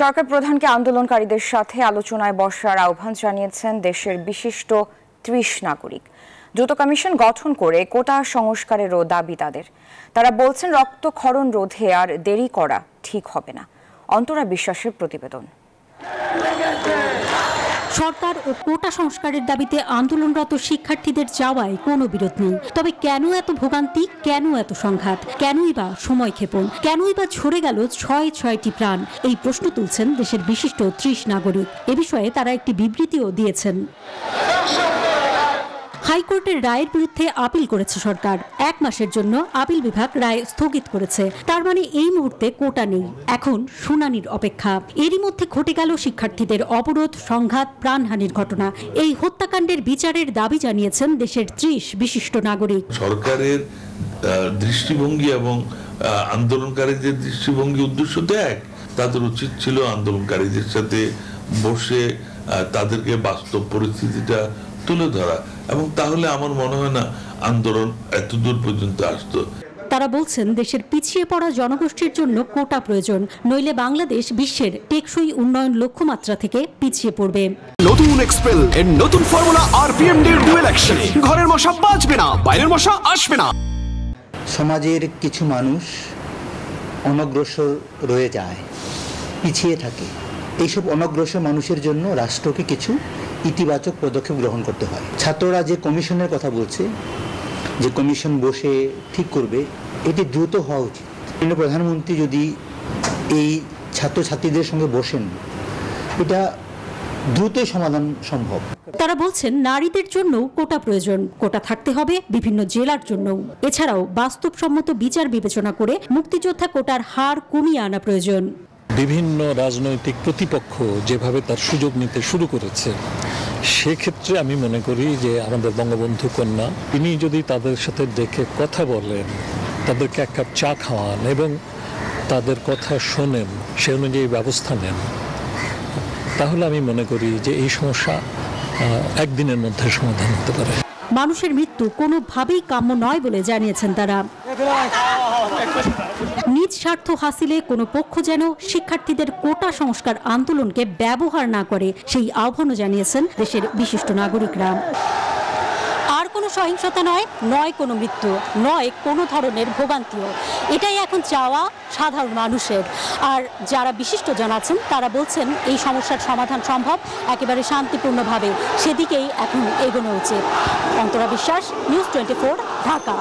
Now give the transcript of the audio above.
সরকার প্রধানকে আন্দোলনকারীদের সাথে আলোচনায় বসার আহ্বান জানিয়েছেন দেশের বিশিষ্ট ৩০ নাগরিক। দ্রুত কমিশন গঠন করে কোটা সংস্কারেরও দাবি তাদের। তারা বলছেন রক্তক্ষরণ রোধে আর দেরি করা ঠিক হবে না। অন্তরা বিশ্বাসের প্রতিবেদন। সরকার ও কোটা সংস্কারের দাবিতে আন্দোলনরত শিক্ষার্থীদের যাওয়ায় কোনো বিরোধ নেই। তবে কেন এত ভোগান্তি, কেন এত সংঘাত, কেনই বা সময়ক্ষেপণ, কেনই বা ঝরে গেল ছয়টি প্রাণ, এই প্রশ্ন তুলছেন দেশের বিশিষ্ট ৩০ নাগরিক। এ বিষয়ে তারা একটি বিবৃতিও দিয়েছেন। হাইকোর্টের রায়ের বিরুদ্ধে আপিল করেছে সরকার। ১ মাসের জন্য আপিল বিভাগ রায় স্থগিত করেছে। তার মানে এই মুহূর্তে কোটা নেই, এখন শুনানির অপেক্ষা। এরই মধ্যে ঘটে গেল শিক্ষার্থীদের অবরোধ, সংঘাত, প্রাণহানির ঘটনা। এই হত্যাকাণ্ডের বিচারের দাবি জানিয়েছেন দেশের ৩০ বিশিষ্ট নাগরিক। সরকারের দৃষ্টিভঙ্গি এবং আন্দোলনকারীদের দৃষ্টিভঙ্গি উদ্দেশ্য তো এক। তাদের উচিত ছিল আন্দোলনকারীদের সাথে বসে তাদেরকে বাস্তব পরিস্থিতিটা তুলে ধরা, এবং তাহলে আমার মনে হয় না আন্দোলন এত দূর পর্যন্ত আসতো। তারা বলছেন দেশের পিছিয়ে পড়া জনগোষ্ঠীর জন্য কোটা প্রয়োজন, নইলে বাংলাদেশ বিশ্বের টেকসই উন্নয়ন লক্ষ্যমাত্রা থেকে পিছিয়ে পড়বে। নতুন এক্সপেল এর নতুন ফর্মুলা আরপিএম এর ডুয়েল অ্যাকশন। ঘরের মশা বাঁচবে না, বাইরের মশা আসবে না। সমাজের কিছু মানুষ অনগ্রসর রয়ে যায়, পিছিয়ে থাকে। এইসব অনগ্রসর মানুষের জন্য রাষ্ট্রকে কিছু ইতিবাচক পদক্ষেপ গ্রহণ করতে হয়। ছাত্ররা যে কমিশনের কথা বলছে, যে কমিশন বসে ঠিক করবে, এটি দ্রুত হওয়া উচিত। প্রধানমন্ত্রী যদি এই ছাত্রছাত্রীদের সঙ্গে বসেন, এটা দ্রুতই সমাধান সম্ভব। তারা বলছেন নারীদের জন্য কোটা প্রয়োজন, কোটা থাকতে হবে বিভিন্ন জেলার জন্য। এছাড়াও বাস্তবসম্মত বিচার বিবেচনা করে মুক্তিযোদ্ধা কোটার হার কমিয়ে আনা প্রয়োজন। বিভিন্ন রাজনৈতিক প্রতিপক্ষ যেভাবে তার সুযোগ নিতে শুরু করেছে, সেক্ষেত্রে আমি মনে করি যে আমাদের বঙ্গবন্ধু কন্যা, তিনি যদি তাদের সাথে ডেকে কথা বলেন, তাদেরকে এক কাপ চা খাওয়ান এবং তাদের কথা শোনেন, সে অনুযায়ী ব্যবস্থা নেন, তাহলে আমি মনে করি যে এই সমস্যা একদিনের মধ্যে সমাধান হতে পারে। মানুষের মৃত্যু কোনোভাবেই কাম্য নয় বলে জানিয়েছেন তারা। নিজ স্বার্থ হাসিলে কোনো পক্ষ যেন শিক্ষার্থীদের কোটা সংস্কার আন্দোলনকে ব্যবহার না করে, সেই আহ্বানও জানিয়েছেন দেশের বিশিষ্ট নাগরিকরা। আর কোনো সহিংসতা নয় কোনো মৃত্যু, নয় কোনো ধরনের ভোগান্তিও। এটাই এখন চাওয়া সাধারণ মানুষের। আর যারা বিশিষ্টজন আছেন তারা বলছেন এই সমস্যার সমাধান সম্ভব একেবারে শান্তিপূর্ণভাবে, সেদিকেই এখন এগোনো উচিত। অন্তরা বিশ্বাস, নিউজ 24, ঢাকা।